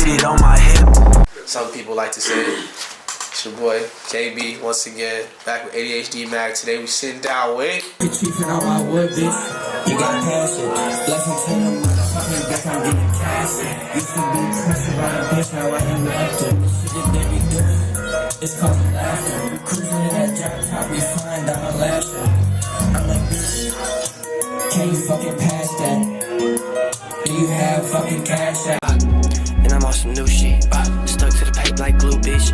it on my hip. Some people like to say it. It's your boy KB once again, back with ADHD Mag. Today we sitting down with. You got passion. Blessing to the motherfucking bitch, I'm getting cash. Used to be pressure by the bitch, now I am laughter. Shit that they be doing, it's called laughter. Cruising in that drop top, we flying down a ladder. I'm like, bitch, can't you fucking pass that? Do you have fucking cash out? And I'm on some new shit, stuck to the pipe like glue, bitch.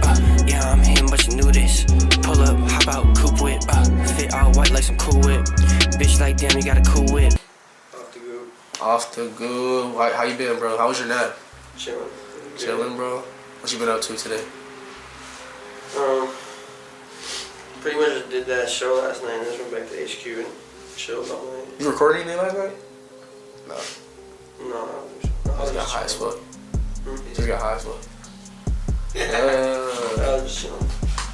Yeah, I'm him, but you knew this. Pull up, hop out, coupe whip. Fit all white like some Cool Whip. Bitch, like damn, you got a cool whip. OfftheGoop. How you been, bro? How was your nap? Chilling. Chilling, bro. What you been up to today? Pretty much just did that show last night and just went back to HQ and chilled all night. You recording anything last night? No. No, I just got high as fuck. Just got high as fuck. I was just chilling.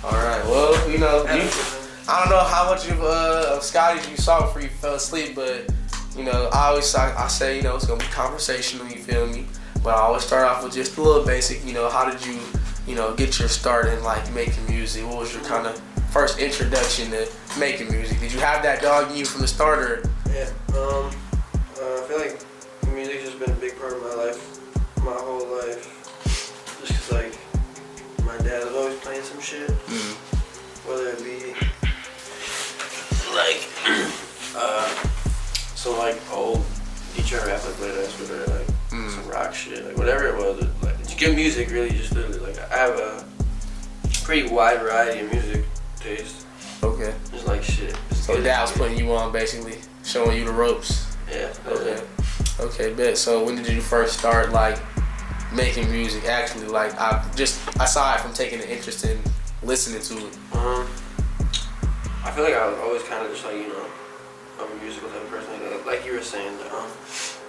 Alright, well, you know, I don't know how much of Scotty's you saw before you fell asleep, but, you know, I say, you know, it's going to be conversational, you feel me? But I always start off with just a little basic, you know, how did you, you know, get your start in, like, making music? What was your kind of first introduction to making music? Did you have that dog in you from the start, or? Yeah, I feel like music's just been a big part of my life, my whole life. Just 'cause, like, my dad was always playing some shit. Whether it be, like, some, like, old Detroit rap, like, Late Ass, or, like, some rock shit, like, whatever it was. Like, it's good music, really, just literally, like, I have a pretty wide variety of music taste. Okay. Just like shit. So dad was putting you on, basically, showing you the ropes. Yeah. Okay. Okay, bet. So when did you first start, like, making music? Actually, like, aside from taking an interest in listening to it. I feel like I was always kind of just like, you know, a musical type of person. Like you were saying,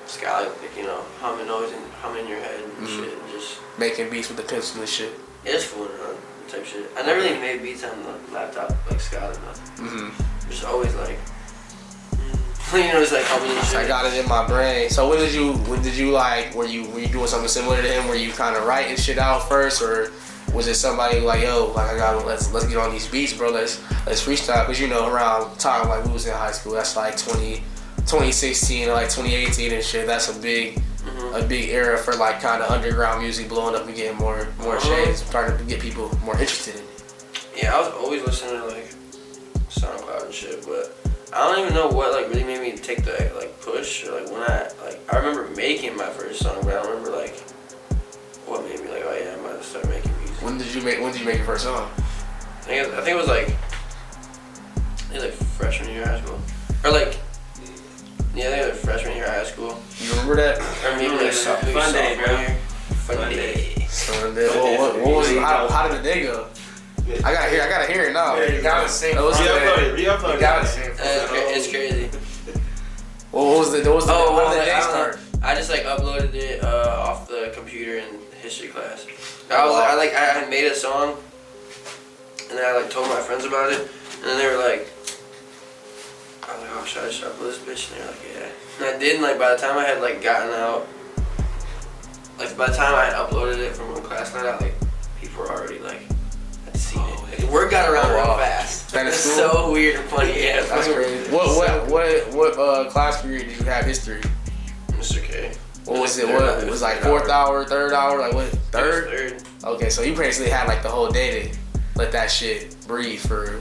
Sky, like, you know, humming in your head and shit, and just making beats with the pencil and shit. Yeah, it's fooling around type shit. I never really made beats on the laptop like Scott or nothing. Just always like, you know, just like humming and shit. I got it in my brain. So when did you like, were you doing something similar to him? Were you kind of writing shit out first, or was it somebody like, yo, like let's get on these beats, bro, let's freestyle? Cause you know, around time like we was in high school, that's like 2016 or like 2018 and shit. That's a big era for like kind of underground music blowing up and getting more shades, starting to get people more interested in it. Yeah, I was always listening to like SoundCloud and shit, but I don't even know what like really made me take the like push, or like when I remember making my first song, but I don't remember like what made me like, oh yeah, I'm about to start making music. When did you make your first song? I think it was like freshman year of high school, or like. Yeah, I think it was freshman year of high school. You remember that? Or maybe like Fun day, bro. Fun day. Sunday. What was it? How did the day go? I gotta hear it now. Yeah, you gotta sing. Re-upload it. You gotta sing. It's crazy. How did the day start? I just like uploaded it off the computer in history class. I made a song, and then I like told my friends about it, and then they were like, I was like, oh, should I just upload this bitch? And they were like, yeah. And I did, and like by the time I had like gotten out, like by the time I had uploaded it from one class night out, like people were already like had seen it. Like, the word got around real fast. That is It's cool. so weird and funny. Yeah, That's crazy. What class period did you have history? Mr. K. What was it? What it was like fourth hour, third hour, like what? Third. Okay, so you basically had like the whole day to let that shit breathe for.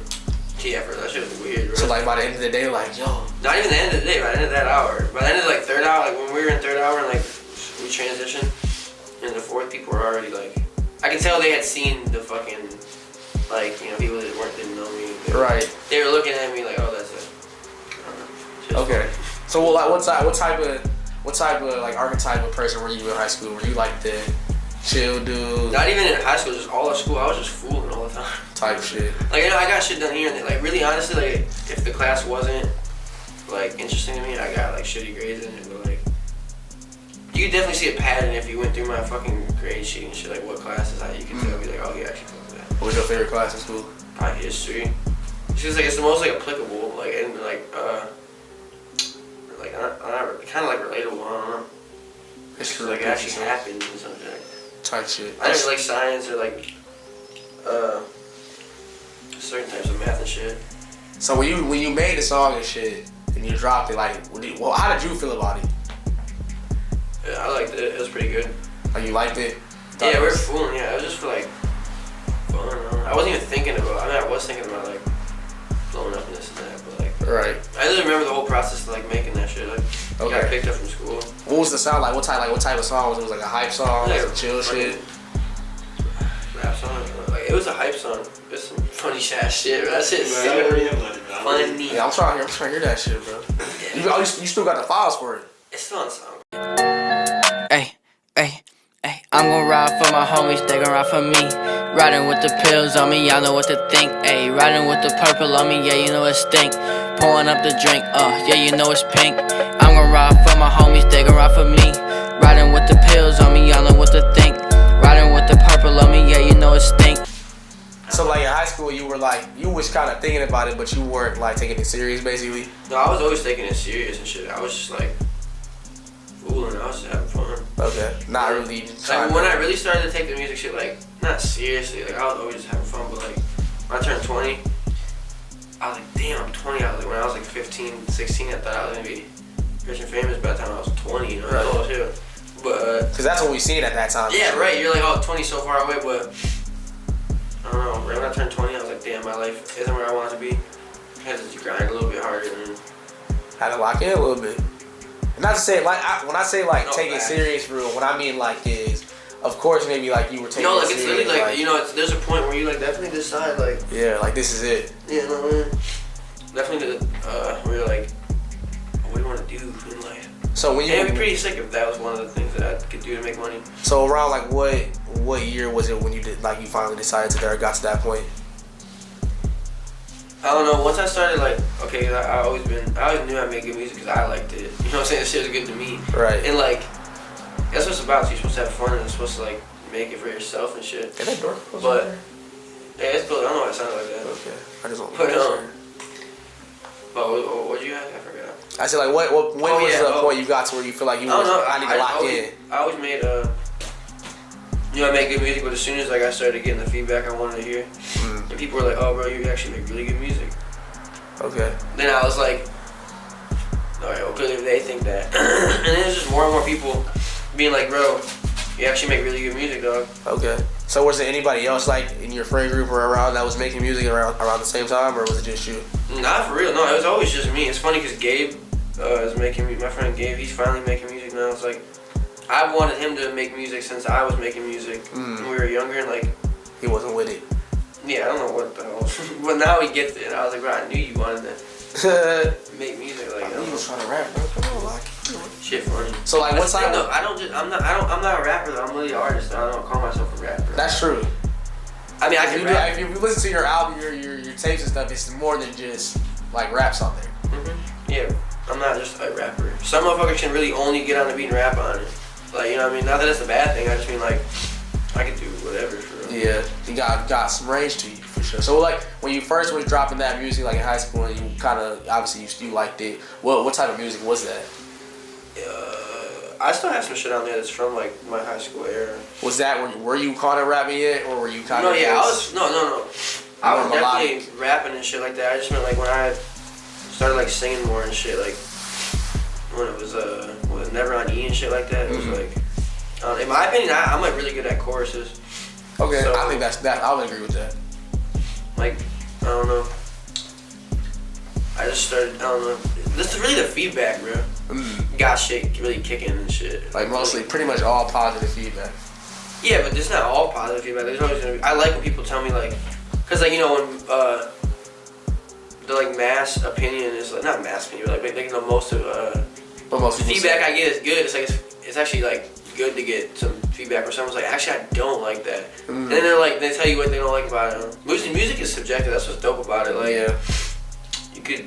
Yeah, bro, that shit was weird, bro. So like by the end of the day, like yo. Not even the end of the day, by the end of that hour. By the end of like third hour, like when we were in third hour and like we transitioned into fourth, people were already like, I could tell they had seen the fucking, like, you know, people that didn't know me. They were looking at me like, oh, that's it. Okay. So well, like what type of like archetype of person were you in high school? Were you like the chill dude? Not even in high school, just all of school. I was just fooling all the time. Type shit. Like, you know, I got shit done here and there. Like, really, honestly, like, if the class wasn't, like, interesting to me, I got, like, shitty grades in it. But, like, you could definitely see a pattern if you went through my fucking grade sheet and shit. Like, what classes you can tell, be like, oh, yeah, actually fuck with that. What was your favorite class in school? Probably history. It's just, like, it's the most, like, applicable, like, and, like, kind of, like, relatable, I don't know. History, like, it actually happens and something like that. type shit. I didn't like science or like certain types of math and shit. So when you made the song and shit and you dropped it, like, how did you feel about it? Yeah, I liked it. It was pretty good. Like, you liked it? Yeah, we were fooling. Yeah, it was just for like fun. I wasn't even thinking about. I mean, I was thinking about like blowing up and this and that, but like. Right. I didn't remember the whole process of like making that shit. Like, Okay. got picked up from school. What was the sound like? What type of song was it? Was it like a hype song, like Yeah, some chill shit? Rap song. Like, it was a hype song. It's some funny ass shit. That shit's so funny. Yeah, I'm trying to hear that shit, bro. You still got the files for it. It's still on song. Ay, ay, ay. I'm gon' ride for my homies, they gon' ride for me. Riding with the pills on me, y'all know what to think. Ay, riding with the purple on me, yeah, you know it stink. Pouring up the drink, yeah, you know it's pink. I'm gon' ride for my homies, they gon' ride for me. Riding with the pills on me, y'all know what to think. Riding with the purple on me, yeah, you know it stink. So like in high school, you was kind of thinking about it, but you weren't like taking it serious, basically. No, I was always taking it serious and shit. I was just like fooling. I was just having fun. Okay. Not really. Like when I really started to take the music shit like not seriously. Like I was always just having fun, but like when I turned 20, I was like, damn, I'm 20. I was like, when I was like 15, 16, I thought I was gonna be rich and famous by the time I was 20. You know, Right. oh shit. But because that's what we seen at that time. yeah, right. You're like, oh, 20 so far away, but I don't know. Right when I turned 20, I was like, damn, my life isn't where I want it to be. I had to grind a little bit harder and. Had to lock in a little bit. And not to say like when I say like No, take it facts. serious for real, what I mean like is, of course maybe like you were taking No, it like it's serious, literally like you know, there's a point where you like definitely decide like. yeah, like this is it. Yeah, no, man. Definitely where you're like, what do you want to do in life? So when you And it'd be pretty sick if that was one of the things that I could do to make money. so around like what year was it when you did like you finally decided to got to that point? I don't know. Once I started like, okay, I always knew I made good music because I liked it. You know what I'm saying? This shit was good to me. Right. And like, that's what it's about. So you're supposed to have fun and you're supposed to like make it for yourself and shit. Is that door closed? But yeah, it's cool. I don't know why it sounds like that. Okay. I just want to But make sure. but what'd you have? I forgot. I said like when was the point you got to where you feel like you I don't know. I need to lock in? I always made you know, I make good music, but as soon as like I started getting the feedback I wanted to hear, and people were like, "Oh, bro, you actually make really good music." Okay. Then I was like, "All right, okay, if they think that," and then it's just more and more people being like, "Bro, you actually make really good music, dog." Okay. So was there anybody else like in your friend group or around that was making music around the same time, or was it just you? Not for real. No, it was always just me. It's funny because Gabe is making music. My friend Gabe, he's finally making music now. It's like I've wanted him to make music since I was making music when we were younger, and like He wasn't with it. yeah, I don't know what the hell, but now he gets it. And I was like, bro, I knew you wanted to make music. Like, He was trying to rap, bro. Come on, like. shit funny. So like what That's the thing, time? though, I'm not a rapper though. I'm really an artist. I don't call myself a rapper. That's true. I mean, I If can you, rap. if you listen to your album, your tapes and stuff, it's more than just like raps on there. Yeah, I'm not just a rapper. Some motherfuckers can really only get on the beat and rap on it. Like, you know what I mean? Not that it's a bad thing. I just mean like, I can do whatever for real. Yeah, you got some range to you for sure. So like when you first was dropping that music, like in high school, and you kind of obviously you liked it. What type of music was that? I still have some shit on there that's from like my high school era. Was that were you kind of rapping it, or were you kind No, of? yeah, I was no. I was More melodic. definitely rapping and shit like that. I just meant like when I started like singing more and shit, like when it was Never on E and shit like that. It was like, in my opinion, I'm like really good at choruses. Okay, So- I think that's that. I would agree with that. Like, I don't know. I just started. I don't know. This is really the feedback, bro. Got shit really kicking and shit. Like mostly, pretty much all positive feedback. Yeah, but it's not all positive feedback. There's always gonna be. I like when people tell me like, cause like you know when the like mass opinion is like not mass opinion, but like making the most of But most people feedback say- I get is good. It's like it's actually like good to get some feedback where someone's like, actually I don't like that, and then they're like they tell you what they don't like about it. Music is subjective. That's what's dope about it. Like Yeah. you could,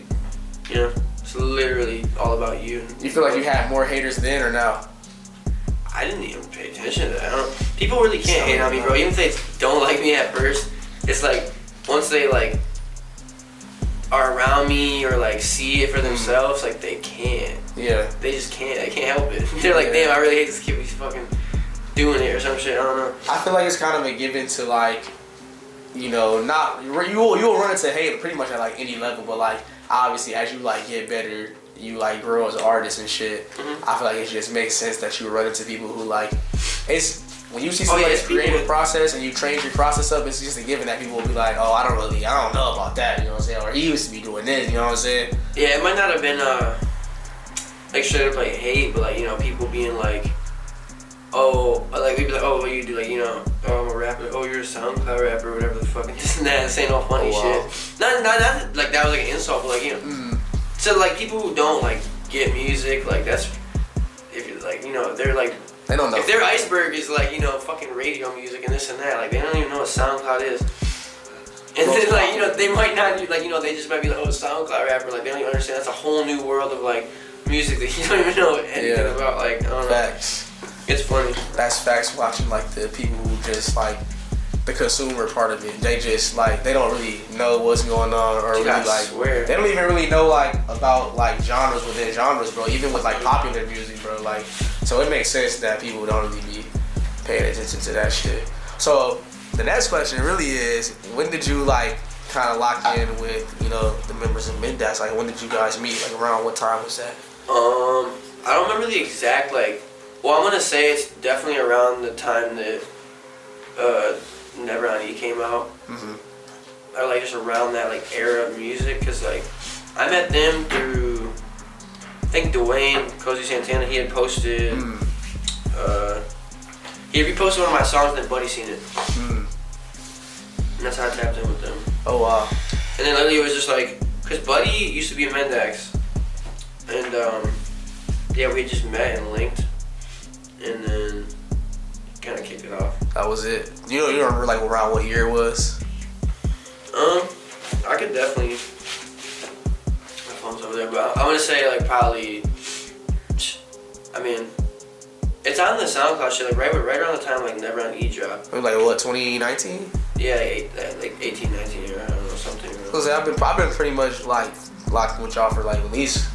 you know, it's literally all about you. You feel like you had more haters then or now? I didn't even pay attention to that. People really can't hate on me, bro. Even if they don't like me at first, it's like once they like are around me or like see it for themselves, like they can't. Yeah. They just can't. They can't help it. They're like, damn, I really hate this kid. He's fucking doing it or some shit. I don't know. I feel like it's kind of a given to like, you know, not you'll run into hate pretty much at like any level, but like obviously as you like get better, you like grow as an artist and shit. Mm-hmm. I feel like it just makes sense that you run into people who like it's when you see somebody's creative process and you train your process up, it's just a given that people will be like, oh, I don't know about that, you know what I'm saying, or he used to be doing this, you know what I'm saying. Yeah, it might not have been like straight up like hate, but like, you know, people being like, oh, like we'd be like, oh, what do you do? Like, you know, oh, I'm a rapper. Oh, you're a SoundCloud rapper, whatever the fuck. This and that. This ain't all funny shit. Not like that was like an insult, but like, you know. So like people who don't like get music, like that's if you like, you know, they're like, they don't know. If their iceberg is like, you know, fucking radio music and this and that, like they don't even know what SoundCloud is. And then like, you know, they might not like, you know, they just might be like, oh, SoundCloud rapper. Like they don't even understand. That's a whole new world of like music that you don't even know anything about. Like I don't know. Facts. It's funny. That's facts. Watching like the people who just like the consumer part of it, they just like they don't really know what's going on, or Dude, really I like swear. they don't even really know like about like genres within genres, bro. Even with like popular music, bro. Like so it makes sense that people don't really be paying attention to that shit. So the next question really is, when did you like kind of lock in with, you know, the members of MENDAX? Like when did you guys meet? Like around what time was that? I don't remember the exact like. Well, I'm gonna say it's definitely around the time that Never on E came out. Mm-hmm. Or like just around that like era of music, cause like I met them through I think Dwayne Cozy Santana. He had posted. He reposted one of my songs, and then Buddy seen it. And that's how I tapped in with them. Oh wow. And then literally it was just like, cause Buddy used to be in MENDAX, and yeah, we just met and linked, and then kind of kicked it off. That was it. You don't remember like around what year it was? I could definitely. My phone's over there, but I'm gonna say like probably. I mean, it's on the SoundCloud shit, like right around the time like Never on E dropped. Like what, 2019? Yeah, like 18, 19 years, I don't know, something. I've been pretty much like locked with y'all for like at least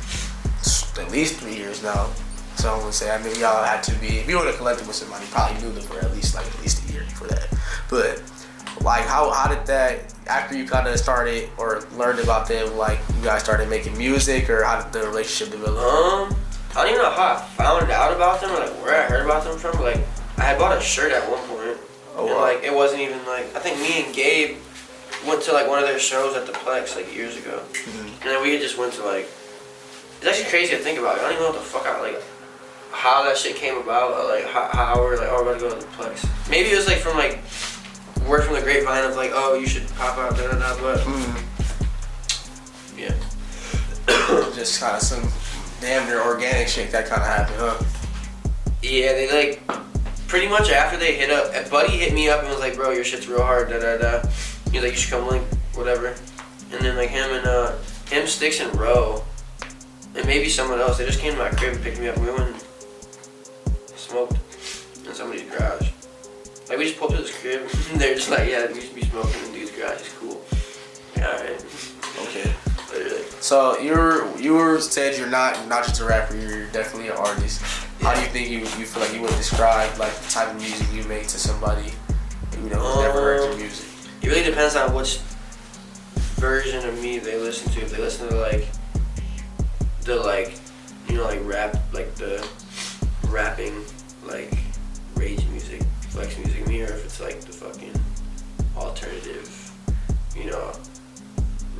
3 years now. So I'm gonna say, I mean, y'all had to be, if you would have collected with somebody, you probably knew them for at least a year for that. But like, how did that, after you kind of started or learned about them, like you guys started making music, or how did the relationship develop? I don't even know how I found out about them or like where I heard about them from. Like I had bought a shirt at one point, and like it wasn't even like, I think me and Gabe went to like one of their shows at the Plex like years ago, and then we just went to like, it's actually crazy to think about. I don't even know what the fuck how that shit came about, or like how we're like, oh, we're gonna go to the Plex. Maybe it was like from like word from the grapevine of like, oh, you should pop out, but yeah. Just kind of some damn near organic shit that kind of happened, huh? Yeah, they like pretty much after they hit up, Buddy hit me up and was like, bro, your shit's real hard, He was like, you should come link, whatever. And then like him, Sticks, and Ro, and maybe someone else, they just came to my crib and picked me up, and we went and smoked in somebody's garage. Like we just pulled up to this crib, and they're just like, yeah, we should be smoking in dude's garage, it's cool. Yeah, alright. Okay. Literally. So you said you're not just a rapper, you're definitely an artist. How do you think you feel like you would describe like the type of music you make to somebody, you know, who's never heard your music? It really depends on which version of me they listen to. If they listen to like the like, you know, like rap, like the rapping like rage music, flex music me, or if it's like the fucking alternative, you know,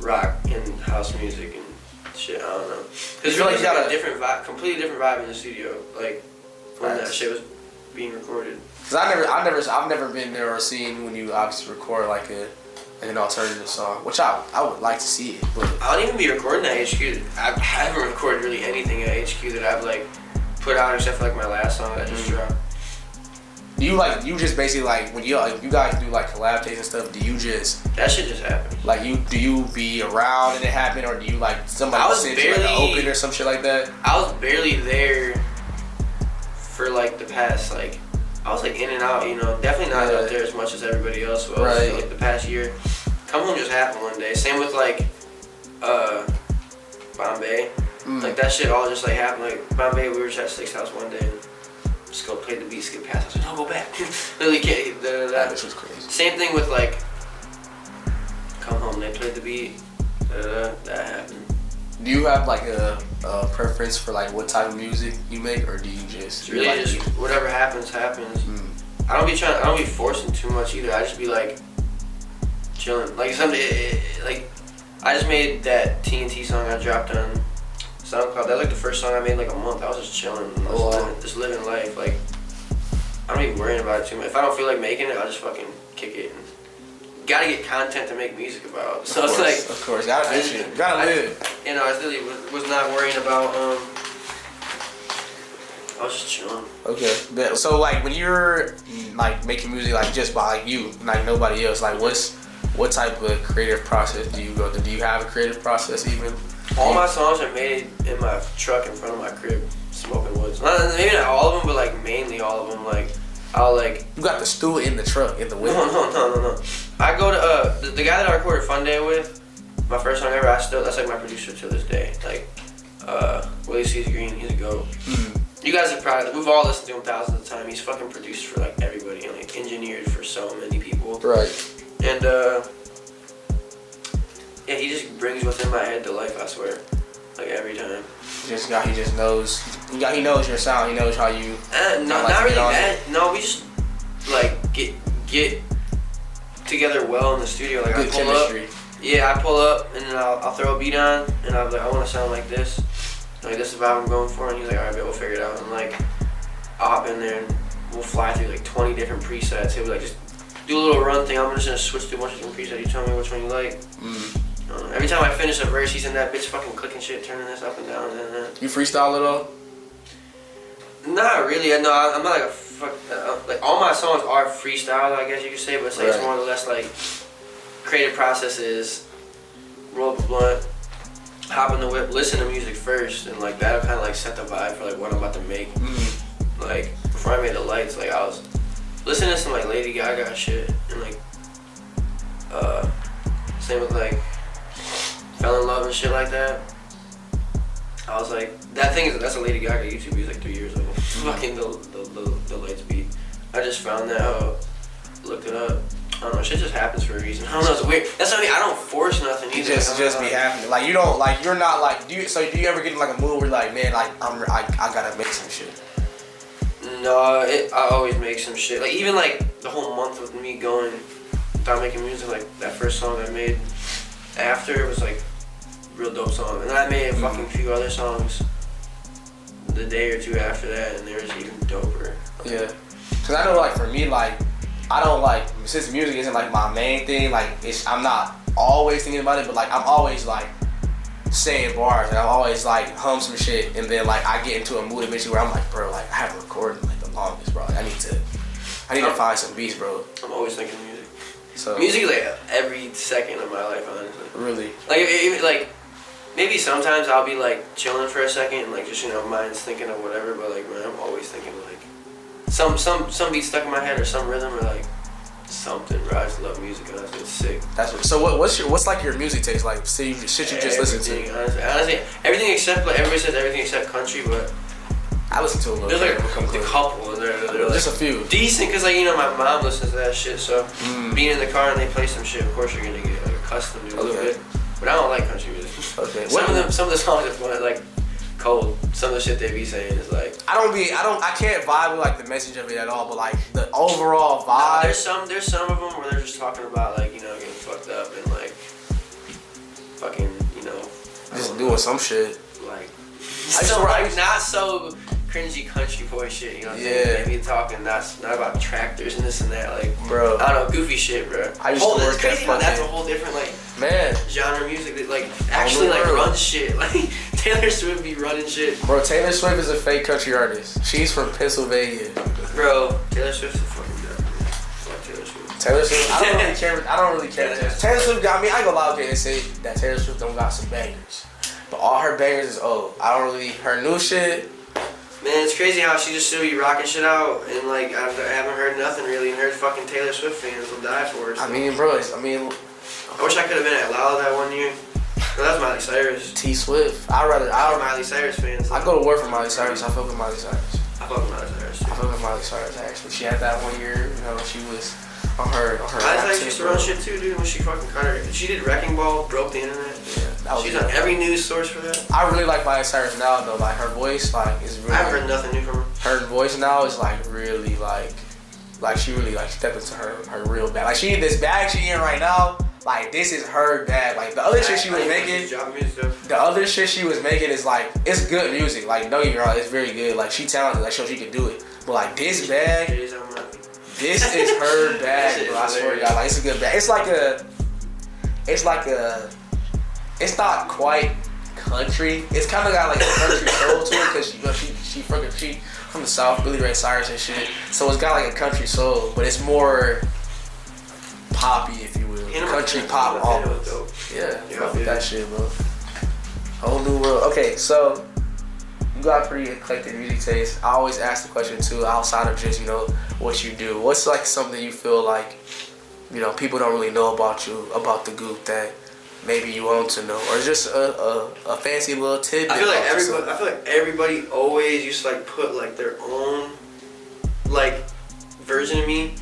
rock and house music and shit, I don't know. Cause feel like it's you got a different vibe, completely different vibe in the studio, like when that shit was being recorded. Cause I've never been there or seen when you obviously record like an alternative song, which I would like to see it. But I don't even be recording at HQ. I haven't recorded really anything at HQ that I've like put out except for like my last song that I just dropped. Do you just basically like when you guys do like collab days and stuff? Do you just that shit just happens? Like do you be around and it happen, or do you like somebody send you like an open or some shit like that? I was barely there for like the past like, I was like in and out, you know, definitely not out there as much as everybody else was. Right. Like the past year, Come Home just happened one day. Same with like Bombay. Like that shit all just like happened. Like Bombay, we were just at Slick's house one day and just go play the beat, skip past. I was like, no, go back. Literally can't. That bitch was crazy. Same thing with like, come home, they played the beat. That happened. Do you have like a preference for like what type of music you make, or do you just It's really like, just whatever happens. I don't be forcing too much either. I just be like chilling. Like like I just made that TNT song I dropped on SoundCloud. That was like the first song I made in like a month. I was just chilling, just living life. Like I don't even worrying about it too much. If I don't feel like making it, I'll just fucking kick it. And gotta get content to make music about. So it's like, of course, gotta do shit. Gotta live. You know, I really was not worrying about. I was just chilling. Okay, so like when you're like making music, like just by like you, like nobody else, like what type of creative process do you go through? Do you have a creative process even? All my songs are made in my truck in front of my crib, smoking woods. Maybe not all of them, but like mainly all of them. Like I'll like. You got the stool in the truck in the whip. No. I go to the guy that I recorded Fun Day with. My first song ever. That's like my producer to this day. Like Willie C's Green. He's a goat. You guys are probably, we've all listened to him thousands of times. He's fucking produced for like everybody and like engineered for so many people. Right. And yeah, he just brings what's in my head to life, I swear. Like every time. He just knows. He knows your sound. He knows how you. Not really that. No, we just like get together well in the studio. Like good I pull chemistry. up. Yeah, I pull up and then I'll throw a beat on and I'll be like, I want to sound like this. Like this is the vibe I'm going for, and he's like, alright, we'll figure it out. And like, I'll hop in there and we'll fly through like 20 different presets. He'll be like, just do a little run thing. I'm just gonna switch through a bunch of different presets. You tell me which one you like. Every time I finish a verse, he's in that bitch fucking clicking shit, turning this up and down and that. You freestyle it all? Not really. No, I'm not like a fuck. Like all my songs are freestyle, I guess you could say, but it's like it's more or less like creative processes. Roll up a blunt. Hop in the whip, listen to music first, and like that'll kind of like set the vibe for like what I'm about to make. Like before I made the lights, like I was listening to some like Lady Gaga shit, and like same with like Fell in Love and shit like that. I was like, that's a Lady Gaga YouTube beat, like 3 years ago. Fucking the lights beat. I just found that out, looked it up. I don't know, shit just happens for a reason. I don't know, it's weird. That's what I mean, I don't force nothing either. Just be happening. Like you don't, like you're not like, do you ever get in like a mood where you're like, man, like I gotta make some shit? No, I always make some shit. Like even like the whole month with me going without making music, like that first song I made after, it was like real dope song. And then I made a fucking few other songs the day or two after that, and they were even doper. Yeah. Cause I know like for me, like I don't like, since music isn't like my main thing, like I'm not always thinking about it, but like I'm always like saying bars and I'm always like hum some shit, and then like I get into a mood eventually where I'm like, bro, like I haven't recorded like the longest, bro. I need to find some beats, bro. I'm always thinking music. So music is like every second of my life, honestly. Really? Like even like maybe sometimes I'll be like chilling for a second and like just mind's thinking of whatever, but like man, I'm always thinking like some beat stuck in my head or some rhythm or like something, bro. I just love music and that's been sick. So what's like your music taste like? See shit you just listen to? Honestly, everything except like everybody says everything except country, but I listen to a little. There's like a couple and they're like just a few decent because like my mom listens to that shit, so being in the car and they play some shit, of course you're gonna get like accustomed to a little bit. But I don't like country music. Okay. Some of the songs are fun, like cold. Some of the shit they be saying is like I can't vibe with like the message of it at all, but like the overall vibe. There's some of them where they're just talking about like getting fucked up and like fucking just doing some shit. Like I not so cringy country boy shit, you know what I'm yeah. saying? Maybe talking not about tractors and this and that, like bro. I don't know, goofy shit, bro. I used to work it's crazy that that's a whole different like man genre of music that like actually like runs shit. Like Taylor Swift be running shit. Bro, Taylor Swift is a fake country artist. She's from Pennsylvania. Bro, Taylor Swift's a fucking dumb. Fuck Taylor Swift. Taylor Swift, I don't really care. Taylor Swift got me. I ain't gonna lie, okay, they say that Taylor Swift don't got some bangers, but all her bangers is old. I don't really her new shit. Man, it's crazy how she just still be rocking shit out, and like I haven't heard nothing really, and her fucking Taylor Swift fans will die for her. So. I mean, bro, I wish I could have been at Loud that one year. No, that's Miley Cyrus. T Swift. I'm Miley Cyrus fans. I go to work for Miley Cyrus. I fuck with Miley Cyrus. I fuck with Miley Cyrus too. I fuck with Miley Cyrus actually. She had that 1 year, you know, she was on her. Miley Cyrus used to run shit too, dude. When she fucking cut her, she did Wrecking Ball, broke the internet. Yeah, she's on every news source for that. I really like Miley Cyrus now though. Like her voice, like is really. I haven't heard nothing new from her. Her voice now is like really like she really like stepped into her real bag. Like she in this bag she in right now. Like this is her bag. Like the other shit she was making. The other shit she was making is like it's good music. Like don't get me wrong, it's very good. Like she talented. Like she can do it. But like this bag, this is her bag, bro. I swear to God, like it's a good bag. It's not quite country. It's kind of got like a country soul to it because she from the South, Billy Ray Cyrus and shit. So it's got like a country soul, but it's more poppy, if you will, country pop almost. Yeah, fuck with that shit, bro. Whole new world. Okay, so you got pretty eclectic music taste. I always ask the question too, outside of just what you do. What's like something you feel like people don't really know about you, about the Goop that maybe you want to know, or just a fancy little tidbit. I feel like everybody always used to like put like their own like version of me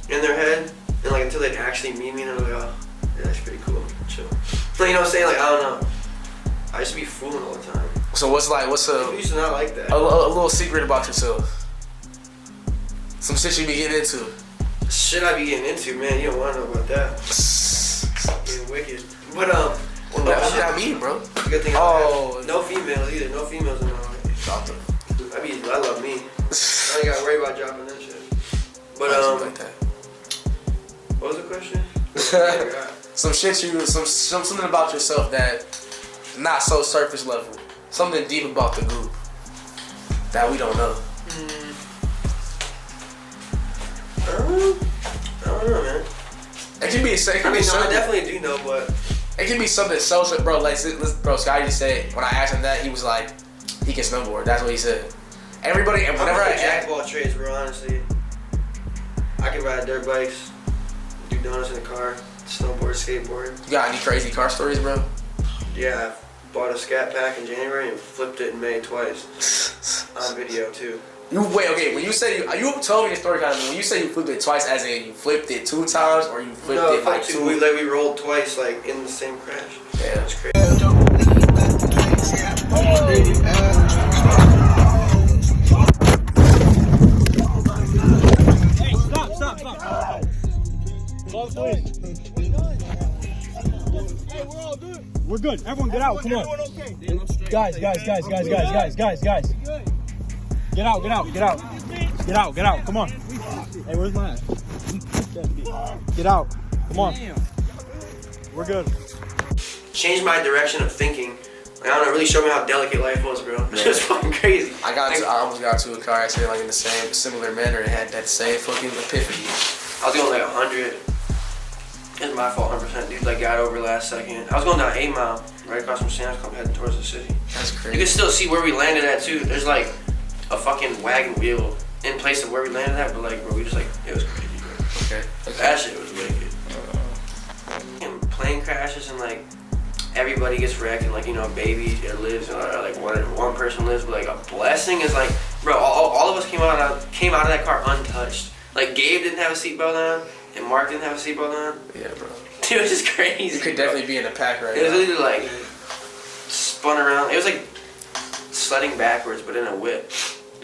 in their head, and like until they actually meet me, and they're like, oh, yeah, that's pretty cool, chill. Like, you know what I'm saying? Like, I don't know. I used to be fooling all the time. So what's People used to not like that. a little secret about yourself? Some shit you be getting into. Shit I be getting into, man. You don't want to know about that. Getting wicked. But what that mean, bro? Good thing. No females either. No females in my life. Drop them. I love me. I ain't gotta worry about dropping that shit. But like that. What was the question? Some shit something about yourself that not so surface level. Something deep about the Goop that we don't know. I don't know, man. It can be a second. I definitely do know, but it can be something social, bro. Like, bro, Scotty just said when I asked him that, he was like, he can snowboard. That's what he said. Everybody, and whenever I jack of all trades, bro. Honestly, I can ride dirt bikes, do donuts in the car, snowboard, skateboard. You got any crazy car stories, bro? Yeah, I bought a Scat Pack in January and flipped it in May twice on video too. Okay. When you say you told me the story kind of. When you say you flipped it twice, as in you flipped it 2 times, or you flipped it like 2? We rolled twice, like in the same crash. Yeah, that's crazy. Hey, stop. Long way. Hey, we're all good. We're good. Everyone get out. Come on. Okay. Guys. Get out. Come on. Hey, where's my ass? Get out. Come on. We're good. Changed my direction of thinking. Like, I don't know, really showed me how delicate life was, bro. It's just fucking crazy. I almost got to a car accident like in the similar manner and had that same fucking epiphany. I was going like 100. It's my fault, 100%, dude. Like, got over last second. I was going down 8 Mile, right across from Sam's Club, heading towards the city. That's crazy. You can still see where we landed at, too. There's like a fucking wagon wheel in place of where we landed at, but like, bro, we just like, it was crazy, bro. Okay. That shit was wicked. And plane crashes and like, everybody gets wrecked and like, baby lives or like one person lives, but like a blessing is like, bro, all of us came out of that car untouched. Like Gabe didn't have a seatbelt on and Mark didn't have a seatbelt on. Yeah, bro. Dude, it was just crazy. You could definitely be in a pack right now. It was literally like spun around. It was like sledding backwards, but in a whip,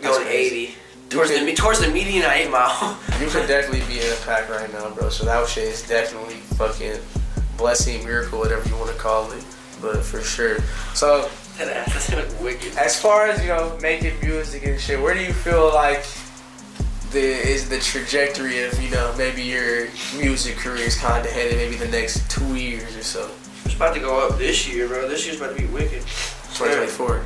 going 80 towards the median at 8 Mile. You could definitely be in a pack right now, bro. So that shit is definitely fucking blessing, miracle, whatever you want to call it, but for sure. So that's wicked. As far as making music and shit, where do you feel like is the trajectory of maybe your music career is kind of headed maybe the next 2 years or so? It's about to go up this year, bro. This year's about to be wicked. 2024. You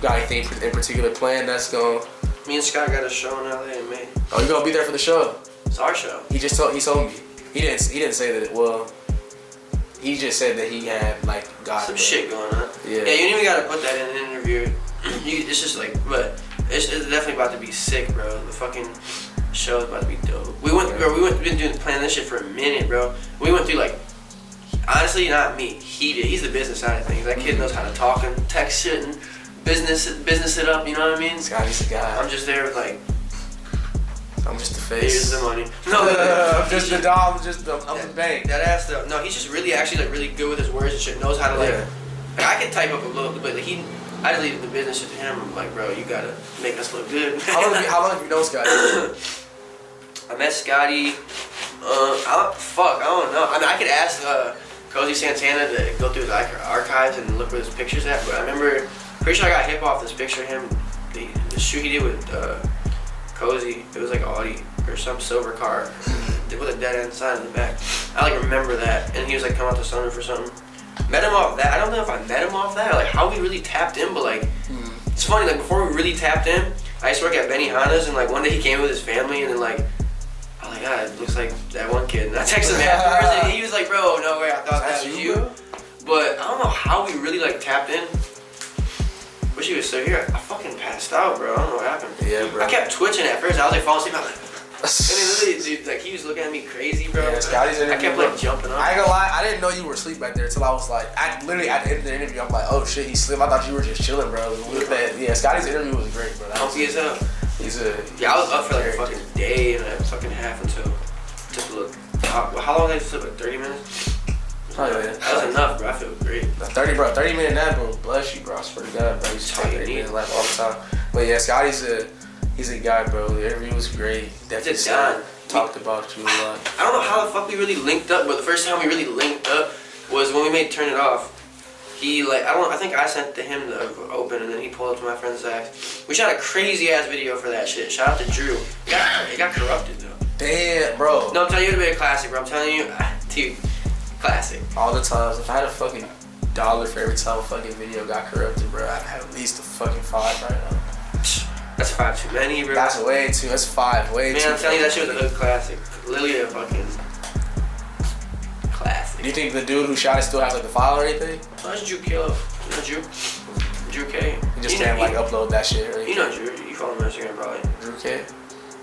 got anything in particular planned that's going? Me and Scott got a show in LA in May. Oh, you gonna be there for the show? It's our show. He told me. He didn't say that. Well, he just said that he had like got some shit going on. Yeah. Yeah, you didn't even gotta put that in an interview. It's just like, but it's definitely about to be sick, bro. The fucking show's about to be dope. We've been planning this shit for a minute, bro. We went through like, honestly, not me. He did. He's the business side of things. That kid knows how to talk and text shit and business it up. You know what I mean? Scotty's the guy. I'm just there with like, I'm just the here's face. the money. No, I'm just the dog. I'm the bank. that ass though. No, he's just really actually like really good with his words and shit. Knows how to like. Yeah. Like I can type up a little bit. Like I just leave the business shit to him. I'm like, bro, you gotta make us look good. How long have you known Scotty? I met Scotty. I don't know. I mean, I could ask Cozy Santana to go through his archives and look where his picture's at. But I remember, pretty sure I got hip off this picture of him. The shoot he did with Cozy. It was like an Audi or some silver car with a dead end sign in the back. I like remember that. And he was like coming out the sunroof or something. Met him off that. I don't know if I met him off that or like how we really tapped in, but like it's funny. Like before we really tapped in, I used to work at Benihana's and like one day he came with his family and then like. Oh my god, it looks like that one kid. And I texted him afterwards and he was like, bro, no way, I thought that was you. But I don't know how we really like tapped in. Wish he was still here. I fucking passed out, bro. I don't know what happened. Yeah, bro. I kept twitching at first. I was like falling asleep. I was like, and then literally, dude, like he was looking at me crazy, bro. Yeah, Scotty's I kept like jumping up. I ain't gonna lie, I didn't know you were asleep back there until I was like, literally at the end of the interview, I'm like, oh shit, he's asleep. I thought you were just chilling, bro. Yeah, Scotty's interview was great, bro. Comfy as hell. Yeah, I was up for like a fucking day and a fucking half until took a look. How long did I sleep? Like 30 minutes? Probably, yeah. That was enough, bro. I feel great. 30 minute nap, bro. Bless you, bro. I swear to God, bro. He's talking 30 minute nap all the time. But yeah, Scotty's he's a guy, bro. The interview was great. Definitely talked about you a lot. I don't know how the fuck we really linked up, but the first time we really linked up was when we made Turn It Off. He like I think I sent to him the open and then he pulled up to my friend Zach. We shot a crazy ass video for that shit. Shout out to Drew. It got corrupted though. Damn, bro. No, I'm telling you, it'd be a classic, bro. I'm telling you, dude, classic. All the times. If I had a fucking dollar for every time a fucking video got corrupted, bro, I'd have at least a fucking 5 right now. That's 5 too many, bro. That's way too. That's 5 way too. Man, I'm telling you, that shit was a hood classic. Literally a fucking classic. Do you think the dude who shot it still has like the file or anything? Oh, that's Drew Kilo. You know Drew? Drew K. He just can't like upload that shit or anything. You know Drew. You follow him on Instagram probably. Drew K.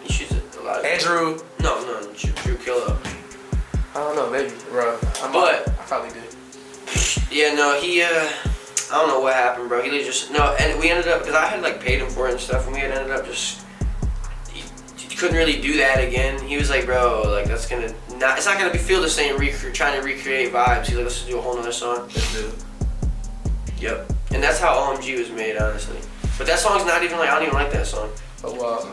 He shoots a lot of Andrew. No, Drew Kilo. I don't know, maybe, bro. I probably did. Yeah, no, he, I don't know what happened, bro. He just, no, and we ended up, because I had, like, paid him for it and stuff, and we had ended up just, he couldn't really do that again. He was like, bro, like, that's gonna, it's not gonna feel the same, trying to recreate vibes. He's like, let's do a whole nother song. Let's do it. Yep. And that's how OMG was made, honestly. But that song's not even, like, I don't even like that song. Oh, wow.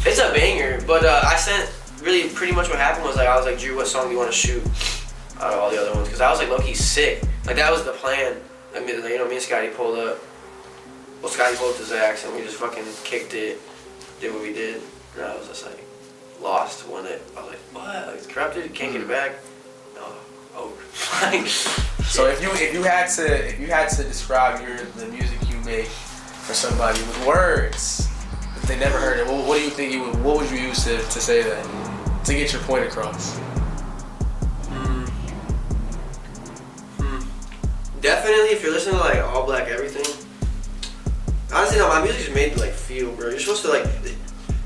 It's a banger, but I sent, really, pretty much what happened was, like, I was like, Drew, what song do you want to shoot out of all the other ones? Because I was like, low-key sick. Like, that was the plan. I mean, you know, me and Scotty pulled up. Well, Scotty pulled up to Zach's, and we just fucking kicked it, did what we did. And I was just, like, lost when I was like, what? Like, it's corrupted? Can't get it back? No. Oh. So if you had to describe the music you make for somebody with words, if they never heard it, what do you think what would you use to say that, to get your point across? Definitely, if you're listening to like All Black Everything. Honestly, no, my music's made to like feel, bro. You're supposed to like,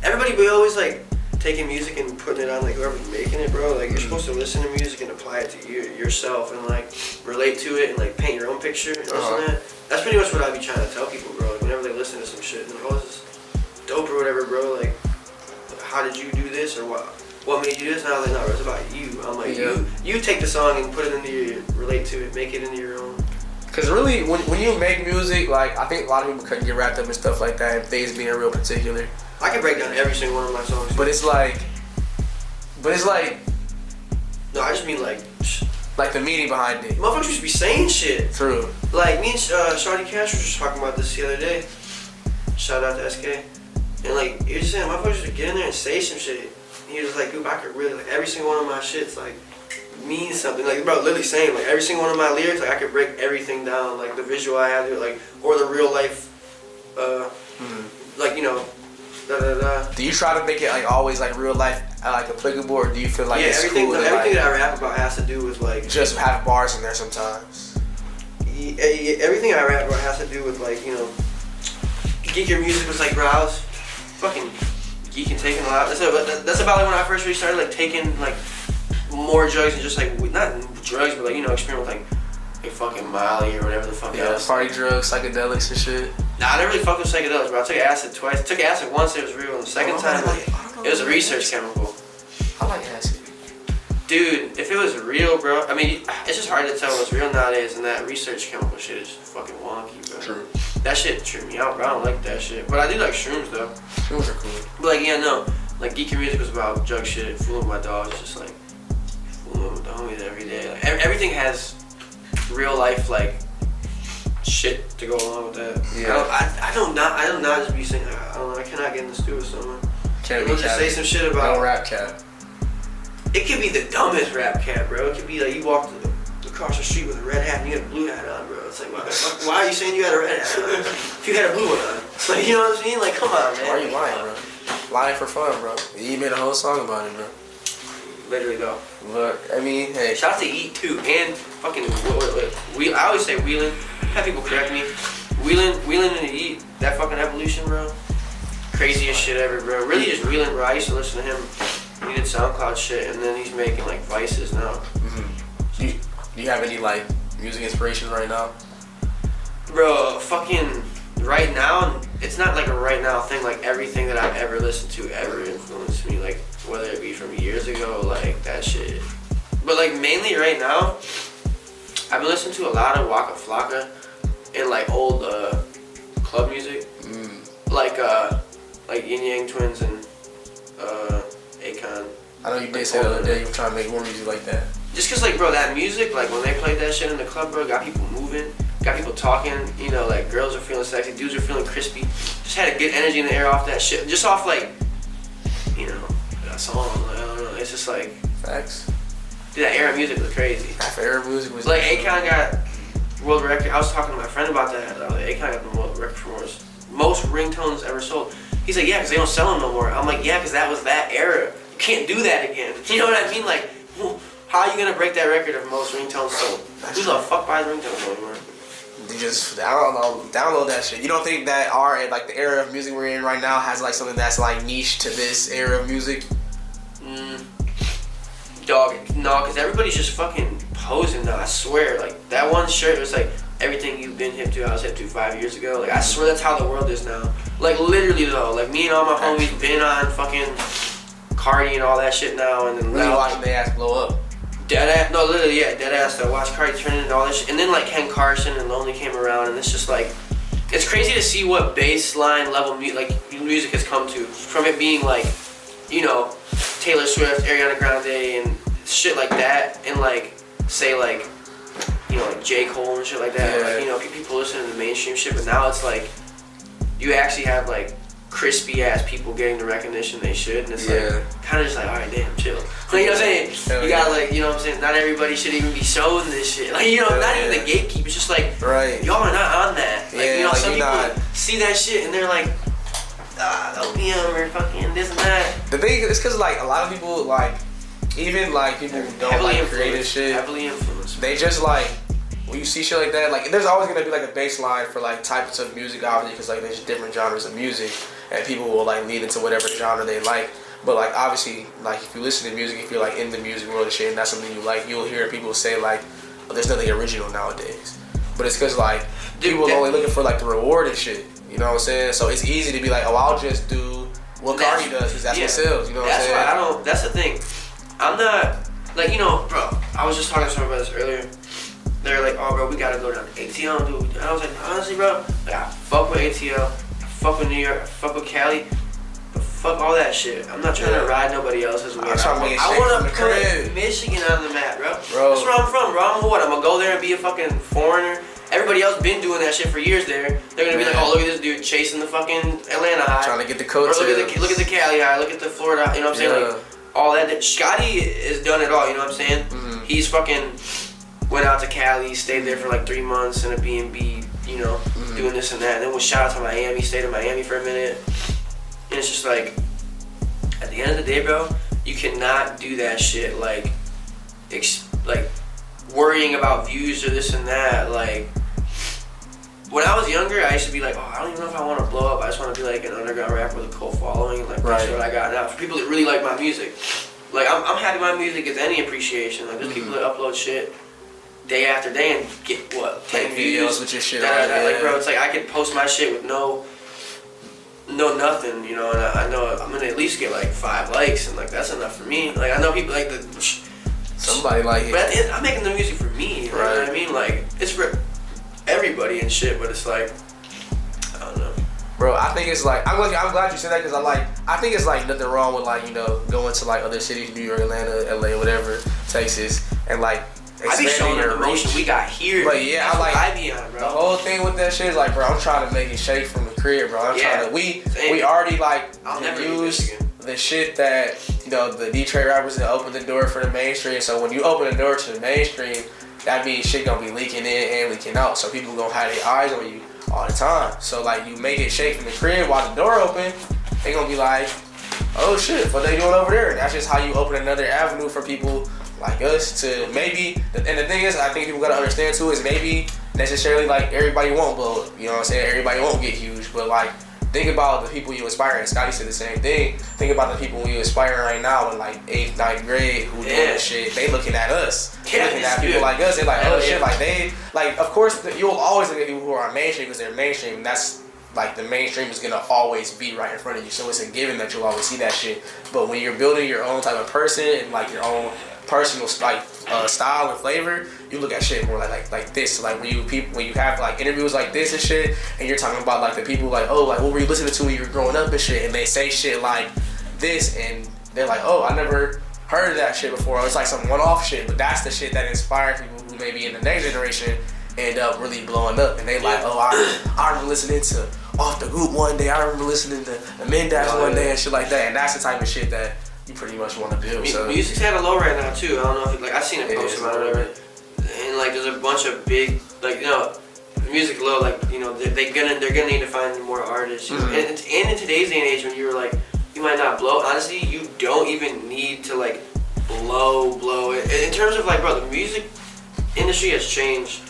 everybody be always like taking music and putting it on like whoever's making it, bro. Like you're supposed to listen to music and apply it to yourself and like relate to it and like paint your own picture. You know what I'm saying? That's pretty much what I be trying to tell people, bro. Like, whenever they listen to some shit and like, oh, this is dope or whatever, bro. Like, how did you do this or what made you do this? And I was like, no, bro, it's about you. I'm like, you take the song and put it into your, relate to it, make it into your own. Because really, when you make music, like, I think a lot of people couldn't get wrapped up in stuff like that and things being real particular. I can break down every single one of my songs. But it's like, no, I just mean like the meaning behind it. motherfuckers used to be saying shit. True. Like, me and Shawty Cash were just talking about this the other day. Shout out to SK. And like, he was just saying, motherfuckers used to get in there and say some shit. He was like, dude, I could really, like, every single one of my shits, like, means something. Like, bro, literally saying, like, every single one of my lyrics, like, I could break everything down. Like, the visual I have, like, or the real life, like, you know, da-da-da. Do you try to make it, like, always, like, real life, like, applicable, or do you feel like it's everything, cool everything like, that I rap about has to do with, like, just have bars in there sometimes? Everything I rap about has to do with, like, you know, geek your music was like, bro, I was fucking geeking, taking a lot. That's about like when I first really started like taking like more drugs and just like not drugs, but like, you know, experimenting with like like fucking Molly or whatever the fuck else. Party drugs, psychedelics and shit. Nah, I never really fucked with psychedelics, bro. I took acid twice. I took acid once, it was real. And the second time, it was a research chemical. I like acid. Dude, if it was real, bro, I mean, it's just hard to tell what's real nowadays, and that research chemical shit is fucking wonky, bro. True. That shit tripped me out, bro. I don't like that shit. But I do like shrooms, though. Shrooms are cool. But, like, yeah, no. Like, Geek Your Music was about drug shit, fooling my dogs, just, like, fooling with the homies every day. Like, everything has real life, like, shit to go along with that. Yeah. I don't not just be saying, I don't know, I cannot get in the studio with someone. Can't We'll just say some shit about... No rap cap. It could be the dumbest rap cat, bro. It could be like you walk across the street with a red hat and you got a blue hat on, bro. It's like, why are you saying you had a red hat on if you had a blue one on? Like, you know what I mean? Like, come on, man. Why are you lying, bro? Lying for fun, bro. You made a whole song about it, bro. Literally, though. Look, I mean, hey. Shout out to Eat, too. And fucking, I always say Wheelin'. Have people correct me. Wheelin' and Eat, that fucking evolution, bro. Craziest shit ever, bro. Really just Wheelin', bro. I used to listen to him. He did SoundCloud shit, and then he's making like Vices now. Mm-hmm. Do you have any like music inspirations right now? Bro, fucking right now, it's not like a right now thing. Like everything that I've ever listened to ever influenced me. Like whether it be from years ago, like that shit. But like mainly right now, I've been listening to a lot of Waka Flocka and like old club music, like Yin Yang Twins and Akon. I know you did say the other day you were trying to make more music like that. Just cause like, bro, that music, like when they played that shit in the club, bro, got people moving, got people talking, you know, like girls are feeling sexy, dudes are feeling crispy. Just had a good energy in the air off that shit. Just off like, you know, that song, like, I don't know, it's just like. Facts. Dude, that era of music was crazy. That era music was like Akon got world record. I was talking to my friend about that. Akon got the world record for most ringtones ever sold. He's like, yeah, because they don't sell them no more. I'm like, yeah, because that was that era. You can't do that again. You know what I mean? Like, how are you going to break that record of most ringtones sold? Who the fuck buys ringtones anymore? You just, I don't know, download that shit. You don't think that our, like the era of music we're in right now has like something that's like niche to this era of music? Dog, no, because everybody's just fucking posing now, I swear. Like, that one shirt was like, everything you've been hip to, I was hip to 5 years ago. Like, I swear that's how the world is now. Like, literally, though. Like, me and all my homies been on fucking Cardi and all that shit now. And then really now, watching their ass blow up. Deadass, no, literally, yeah, deadass. I watched Cardi turn into all that shit. And then, like, Ken Carson and Lonely came around, and it's just like, it's crazy to see what baseline level music has come to. From it being, like, you know, Taylor Swift, Ariana Grande, and shit like that. And, like, say, like, you know, like J. Cole and shit like that. Yeah. Like, you know, people listen to the mainstream shit, but now it's like, you actually have, like, crispy ass people getting the recognition they should, and it's like, kind of just like, alright, damn, chill. Like, you know what I'm saying? You gotta, like, you know what I'm saying? Not everybody should even be showing this shit. Like, you know, not even the gatekeep. It's just like, y'all are not on that. Like, you know, like some people see that shit and they're like, opium or fucking this and that. The thing is, because, like, a lot of people, like, even, like, people who don't like creative shit, heavily influenced. They just, like, when you see shit like that, like, there's always gonna be, like, a baseline for, like, types of music, obviously, because, like, there's different genres of music, and people will, like, lean into whatever genre they like. But, like, obviously, like, if you listen to music, if you're, like, in the music world and shit, and that's something you like, you'll hear people say, like, oh, there's nothing original nowadays. But it's because, like, people are only looking for, like, the reward and shit. You know what I'm saying? So it's easy to be like, oh, I'll just do what Cardi does, because that's what sells. You know what I'm saying? That's why I don't, that's the thing. I'm not, like, you know, bro, I was just talking to someone about this earlier. They're like, oh, bro, we gotta go down to ATL and do it. And I was like, honestly, bro, like, I fuck with ATL, I fuck with New York, I fuck with Cali, but fuck all that shit. I'm not trying to ride nobody else's way. I wanna put Michigan on the map, bro. That's where I'm from, bro. I'm gonna go there and be a fucking foreigner. Everybody else been doing that shit for years there. They're gonna be like, oh, look at this dude chasing the fucking Atlanta high. Trying to get the coats. Or look at the Cali high, look at the Florida high, you know what I'm saying? Like, all that. Scotty has done it all, you know what I'm saying? He's fucking went out to Cali, stayed there for like 3 months in a B&B, you know, doing this and that. And then was shot out to Miami, stayed in Miami for a minute. And it's just like, at the end of the day, bro, you cannot do that shit like worrying about views or this and that. Like, when I was younger, I used to be like, oh, I don't even know if I want to blow up. I just want to be like an underground rapper with a cult following and like that's what I got now. For people that really like my music, like I'm happy my music gets any appreciation. Like there's people that upload shit day after day and get what 10 Make views videos with your shit da, on da, it, da. Like yeah. bro, it's like I could post my shit with no nothing, you know, and I know I'm gonna at least get like 5 likes, and like that's enough for me. Like I know people like the Somebody like it. but at the end, I'm making the music for me, you know what I mean? Like it's for everybody and shit, but it's like I don't know. Bro, I think it's like I'm glad you said that, because I think it's like nothing wrong with like, you know, going to like other cities, New York, Atlanta, LA, whatever, Texas, and like I be showing them the motion we got here. But yeah, that's I like what I be on, bro. the whole thing with that shit is like, bro, I'm trying to make it shake from the crib, bro. I'm trying to we already like I'll never do use this again. the shit that, you know, the Detroit rappers that open the door for the mainstream. So when you open the door to the mainstream, that means shit gonna be leaking in and leaking out. So people gonna have their eyes on you all the time. So like you make it shake from the crib while the door open, they gonna be like, oh shit, what they doing over there? And that's just how you open another avenue for people like us to maybe, and the thing is, I think people gotta understand too, is maybe necessarily like everybody won't blow, you know what I'm saying? Everybody won't get huge, but like think about the people you inspire. And Scotty said the same thing. Think about the people you inspire right now in like 8th, 9th grade who doing this shit. They looking at us. They looking at people like us. They're like, oh shit, like they, like of course you'll always look at people who are mainstream because they're mainstream. And that's like the mainstream is gonna always be right in front of you. So it's a given that you'll always see that shit. But when you're building your own type of person and like your own personal like style and flavor, you look at shit more like this. Like when you have like interviews like this and shit, and you're talking about like the people like, oh, like what were you listening to when you were growing up and shit, and they say shit like this, and they're like, oh, I never heard of that shit before. It's like some one-off shit, but that's the shit that inspires people who maybe in the next generation end up really blowing up, and they like, oh, I remember listening to OfftheGoop one day. I remember listening to the MENDAX one day and shit like that, and that's the type of shit that you pretty much want to do. So music's kind of low right now too. I don't know if like I seen a post about it, whatever, and like there's a bunch of big like, you know, music low, like, you know, they're gonna need to find more artists. You know? And in today's day and age, when you're like, you might not blow. Honestly, you don't even need to like blow it. In terms of like, bro, the music industry has changed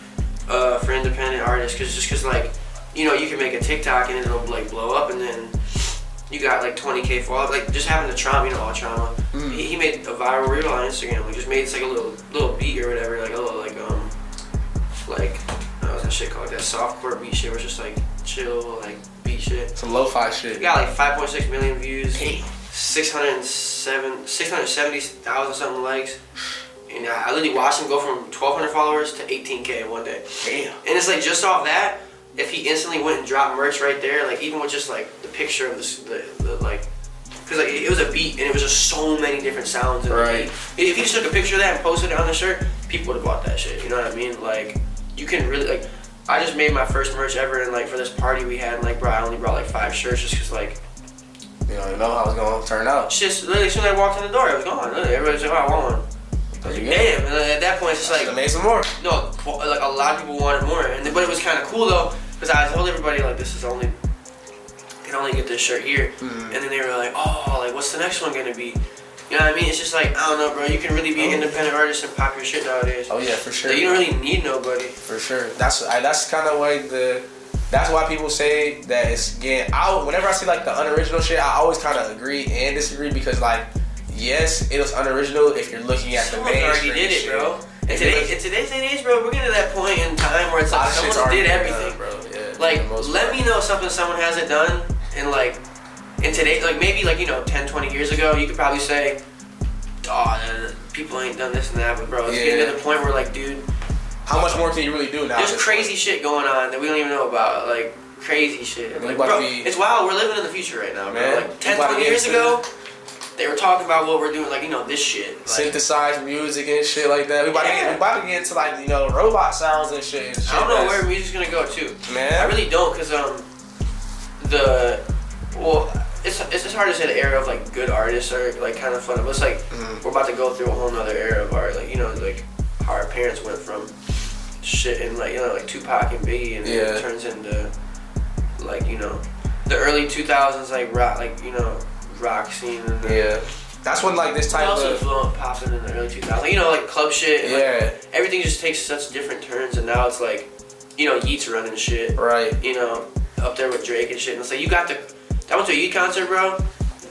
for independent artists, because like, you know, you can make a TikTok and it'll like blow up, and then you got like 20K followers. Like just having the trauma, you know, all trauma. He made a viral reel on Instagram. Like just made it's like a little beat or whatever, like a little like what was that shit called? That softcore beat shit, where it's just like chill, like beat shit. some lo-fi shit. He got like 5.6 million views, 670,000 something likes. And I literally watched him go from 1,200 followers to 18K in one day. Damn. And it's like just off that, if he instantly went and dropped merch right there, like even with just like the picture of the like, because like it was a beat and it was just so many different sounds in the beat. If you just took a picture of that and posted it on the shirt, people would have bought that shit. You know what I mean? Like you can really like. I just made my first merch ever, and like for this party we had, and like bro, I only brought like 5 shirts just because like. You don't even know how it's gonna turn out. Just literally as soon as I walked in the door, it was gone. Literally, everybody's like, oh, I want one. Like, damn, and at that point it's just like make some more. no, like a lot of people wanted more, but it was kind of cool though, because I told everybody like this is only, they can only get this shirt here, and then they were like, oh, like what's the next one gonna be? You know what I mean? It's just like, I don't know, bro. You can really be an independent artist and pop your shit nowadays. Oh yeah, for sure. Like, you don't really need nobody. For sure. That's kind of like that's why people say that it's getting out. Whenever I see like the unoriginal shit, I always kind of agree and disagree, because like, yes, it was unoriginal if you're looking at Someone the already mainstream did it, shit. bro. In today's day and age, bro, we're getting to that point in time where it's like someone did everything, bro. Yeah, like, let me know something someone hasn't done, and like, in today, like maybe like, you know, 10, 20 years ago, you could probably say, oh, people ain't done this and that, but bro, it's getting to the point where like, dude, how much more can you really do now? there's crazy shit going on that we don't even know about, like crazy shit. Like, bro, it's wild. We're living in the future right now, bro. Like 10, 20 years ago, they were talking about what we're doing, like, you know, this shit. Like, synthesized music and shit like that. We about to get into like, you know, robot sounds and shit. I don't know where music's gonna go to. Man, I really don't, because it's hard to say the era of like good artists are like kind of fun, but it's like we're about to go through a whole nother era of art, like, you know, like how our parents went from shit and like, you know, like Tupac and Biggie, and then it turns into like, you know, the early 2000s like rock, like, you know, rock scene, and that's when like this type also of popping in the early 2000s, like, you know, like club shit, and, like, everything just takes such different turns, and now it's like, you know, Yeats running shit, right, you know, up there with Drake and shit, and it's like, you got I went to a Yeat concert, bro.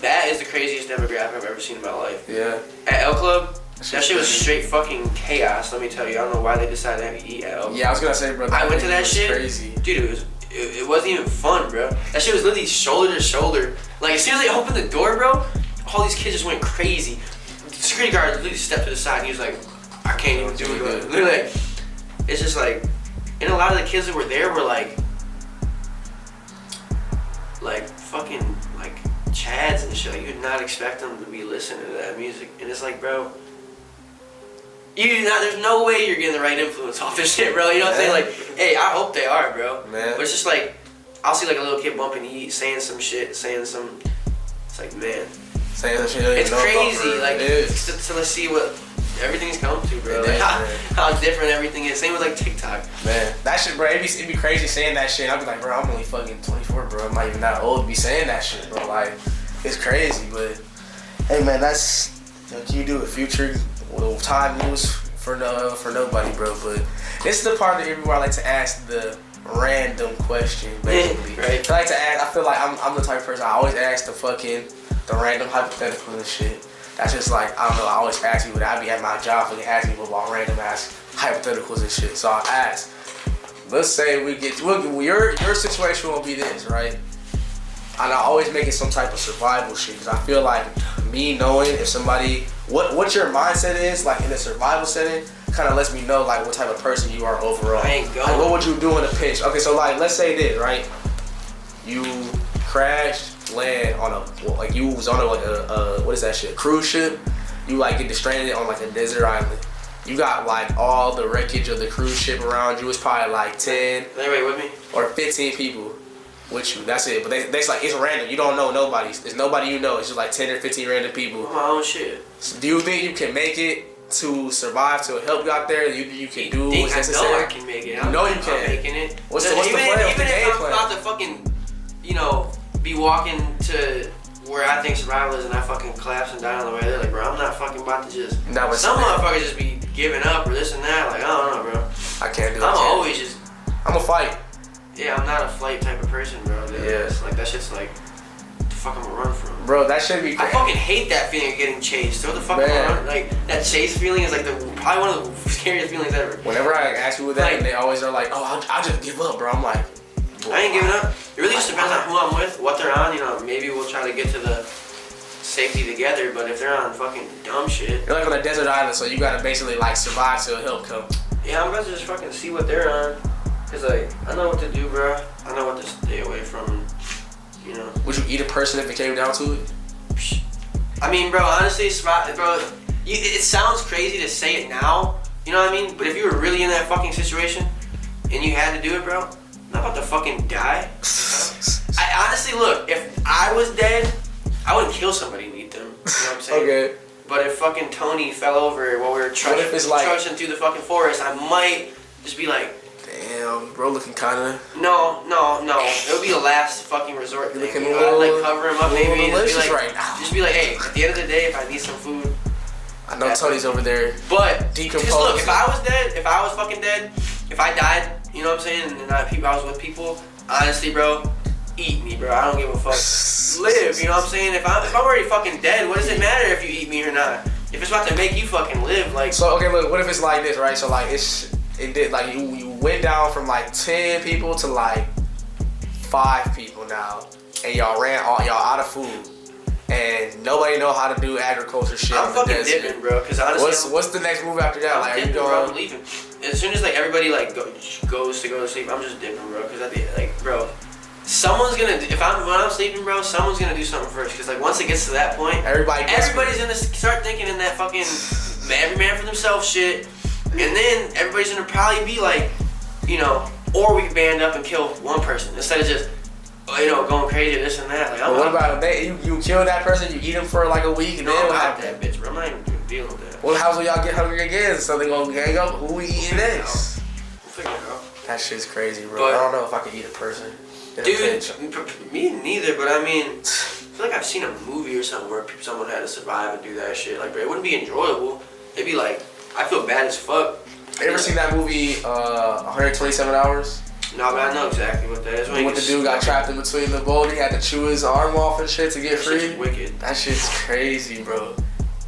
That is the craziest demographic I've ever seen in my life. Yeah. At L Club, That shit was straight fucking chaos. Let me tell you. I don't know why they decided to have you eat out. Yeah, I was gonna say, bro. I went to that shit. Crazy. Dude, it wasn't even fun, bro. That shit was literally shoulder to shoulder. Like, as soon as they opened the door, bro, all these kids just went crazy. The security guard literally stepped to the side and he was like, I can't even do it. Literally, like, it's just like, and a lot of the kids that were there were like fucking, like, Chads and shit. Like, you'd not expect them to be listening to that music. And it's like, bro, there's no way you're getting the right influence off this shit, bro. You know what I'm saying? Like, hey, I hope they are, bro. Man. But it's just like, I'll see like a little kid bumping heat, saying some shit, it's like, man. Saying some shit. It's crazy, like, it is. to let's see what everything's come to, bro. It Like, is, how different everything is. Same with like TikTok. Man, that shit, bro, it'd be crazy saying that shit. I'd be like, bro, I'm only fucking 24, bro. I'm not even that old to be saying that shit, bro. Like, it's crazy, but hey, man, that's what you do with future. Well, time moves for nobody, bro. But this is the part of the interview where I like to ask the random question, basically. Right. I like to ask. I feel like I'm the type of person I always ask the random hypothetical and shit. That's just like, I don't know, I always ask people that. I be at my job and they ask me about random ass hypotheticals and shit. So I'll ask, let's say your situation will be this, right? And I always make it some type of survival shit, because I feel like me knowing if somebody, what your mindset is, like in a survival setting, kind of lets me know like what type of person you are overall. I ain't going. Like, what would you do in a pinch? Okay, so like, let's say this, right? You crashed, land on like you was on a what is that shit? Cruise ship. You like get stranded on like a desert island. You got like all the wreckage of the cruise ship around you. It's probably like 10 Anybody with me? or 15 people with you. That's it. But that's like, it's random. You don't know nobody. There's nobody you know. It's just like 10 or 15 random people. My own shit. So do you think you can make it to survive, to help you out there? You can do what's necessary? I know I can make it. You know you can. I'm making it. What's the plan? What's the game Even if I'm plan? about to fucking, be walking to where I think survival is and I fucking collapse and die on the way there, like, bro, I'm not fucking about to just. Some motherfuckers just be giving up or this and that. Like, I don't know, bro. I can't do that. I'm always just. I'm a fight. Yeah, I'm not a flight type of person, bro. Yeah. Like, that shit's like, what the fuck I'm gonna run from? Bro, that should be I fucking hate that feeling of getting chased. So what the fuck am I run? Like, that chase feeling is like probably one of the scariest feelings ever. Whenever I ask people that, and they always are like, oh, I'll just give up, bro. I'm like, I ain't giving up. It really just depends on who I'm with, what they're on. Maybe we'll try to get to the safety together. But if they're on fucking dumb shit, you're like on a desert island, so you gotta basically like survive till help come. yeah, I'm about to just fucking see what they're on. Cause like, I know what to do, bro. I know what to stay away from. Would you eat a person if it came down to it? I mean, bro, honestly, bro, it sounds crazy to say it now. You know what I mean? But if you were really in that fucking situation and you had to do it, bro, I'm not about to fucking die. I honestly, look, if I was dead, I wouldn't kill somebody and eat them. You know what I'm saying? Okay. But if fucking Tony fell over while we were trudging through the fucking forest, I might just be like, damn, bro, looking kinda. No. It would be a last fucking resort thing. Looking I'd like cover him up, maybe. Just be like, hey, at the end of the day, if I need some food. I know Tony's over there. But decomposing. just look, if I was dead, if I was fucking dead, if I died, you know what I'm saying, and I was with people, honestly, bro, eat me, bro. I don't give a fuck. Live, you know what I'm saying? If I'm already fucking dead, what does it matter if you eat me or not? If it's about to make you fucking live, like. So okay, look, what if it's like this, right? So like it did like you went down from like 10 people to like 5 people now, and y'all out of food, and nobody know how to do agriculture shit. I'm fucking dipping, bro. Cause honestly, what's the next move after that? Like, are you going? Bro, I'm leaving. As soon as like everybody like goes to go to sleep, I'm just dipping, bro. Cause bro, someone's gonna when I'm sleeping, bro, someone's gonna do something first. Cause like once it gets to that point, everybody's gonna start thinking in that fucking every man for themselves shit. And then everybody's gonna probably be like, or we can band up and kill one person instead of just, going crazy this and that. Like, what about you kill that person, you eat him for like a week, and then what happens? That bitch, bro. I'm not even dealing with that. What happens when y'all get hungry again? So they gonna gang up. Who we eating next? We'll figure it out. That shit's crazy, bro. But, I don't know if I could eat a person. Dude, me neither. But I mean, I feel like I've seen a movie or something where someone had to survive and do that shit. Like, bro, it wouldn't be enjoyable. It'd be like, I feel bad as fuck. You ever seen that movie, 127 Hours? No, but I know exactly what that is. When the dude got trapped in between the boat, he had to chew his arm off and shit to get free. Shit's wicked. That shit's crazy, bro.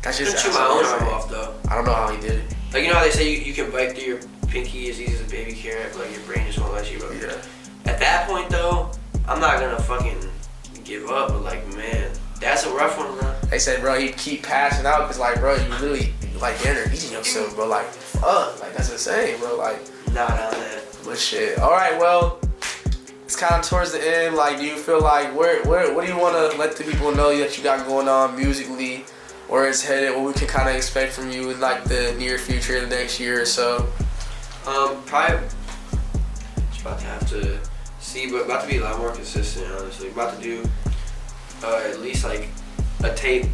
That shit's chew my own arm off though. I they say you can bite through your pinky as easy as a baby carrot, but like your brain just won't let you. Yeah. At that point though, I'm not gonna fucking give up. But like, man, that's a rough one, bro. They said, bro, you keep passing out because, like, bro, you really, like, you're eating yourself, bro. Like, fuck. Like, that's insane, bro. Like, Not on that. but shit. All right, well, it's kind of towards the end. Like, do you feel like, what do you want to let the people know that you got going on musically? Where it's headed? What we can kind of expect from you in, like, the near future, the next year or so? Probably just about to have to see, but about to be a lot more consistent, honestly. About to do at least like a tape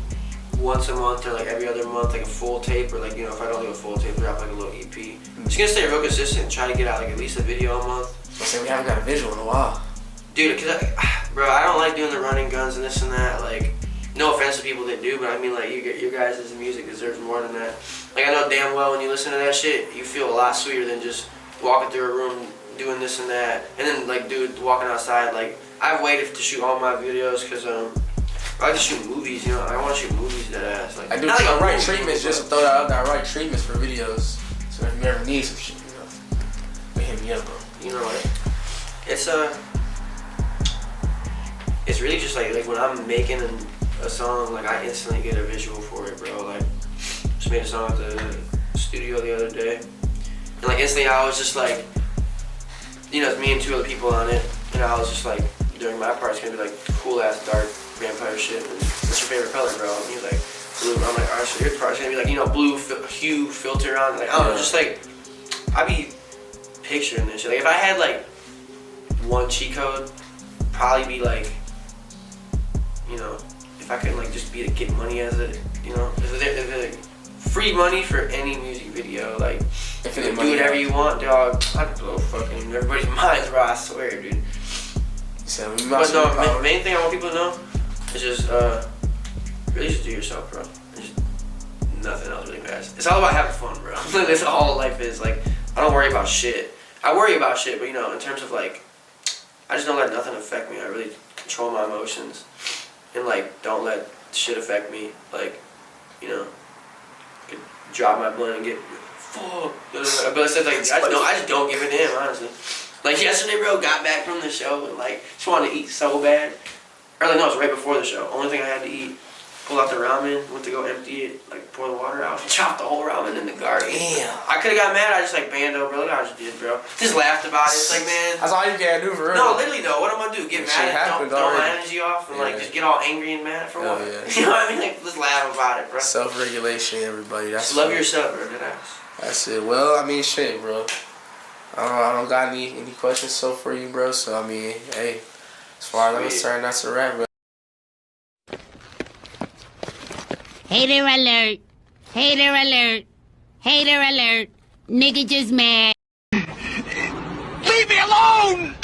once a month or like every other month, like a full tape, or like, you know, if I don't do a full tape, drop like a little EP. Just gonna stay real consistent, try to get out like at least a video a month. I say we haven't got a visual in a while. Dude, bro, I don't like doing the running guns and this and that. Like, no offense to people that do, but I mean, like, your guys' music deserves more than that. Like, I know damn well when you listen to that shit, you feel a lot sweeter than just walking through a room doing this and that. And then, like, dude, walking outside, like, I've waited to shoot all my videos because, I like to shoot movies, you know. I want to shoot movies that ass. Like, I do not like the a right movie, treatments, but- just to throw that out there, right treatments for videos. So if you ever need some shit, you know, hit me up, bro. You know, like, it's really just like when I'm making a song, like, I instantly get a visual for it, bro. Like, just made a song at the studio the other day, and like instantly I was just like, you know, it's me and two other people on it, and I was just like, during my part, it's gonna be like cool ass dark vampire shit. And what's your favorite color, bro? And he was like, blue. I'm like, alright, so your part's gonna be like, you know, blue hue filter on. Like, I don't know, just like, I be picturing this shit. Like, if I had like one cheat code, probably be like, you know, if I could like just be to get money as a, you know, if there free money for any music video, like, if you do whatever you want, dog, I'd blow fucking everybody's minds, bro, I swear, dude. So we But no, main thing I want people to know is just, really just do yourself, bro. Just, nothing else really matters. It's all about having fun, bro. That's all life is. Like, I don't worry about shit. I worry about shit, but, you know, in terms of like, I just don't let nothing affect me. I really control my emotions and like don't let shit affect me. Like, you know, I could drop my blunt and get fuck. But it's just like I just don't give a damn, honestly. Like yesterday, bro, got back from the show and like just wanted to eat so bad. Or like no, it was right before the show. Only thing I had to eat. Pulled out the ramen, went to go empty it, like pour the water out, chopped the whole ramen in the garden. Damn. I could have got mad. I just like bando, bro. Look how I just did, bro. Just laughed about it. It's like, man. That's all you can do for real. No, literally though. What am I gonna do? Get That shit mad? happened Throw my already. energy off and like Yeah. just get all angry and mad for Hell what? yeah. You know what I mean? Like, let's laugh about it, bro. Self-regulation, everybody. That's Just love it. yourself, bro. That's That's it. Well, I mean, shit, bro. I don't got any questions so for you, bro. So I mean, hey, as far as I'm concerned, that's a wrap, bro. Hater alert. Hater alert. Hater alert. Nigga just mad. Leave me alone!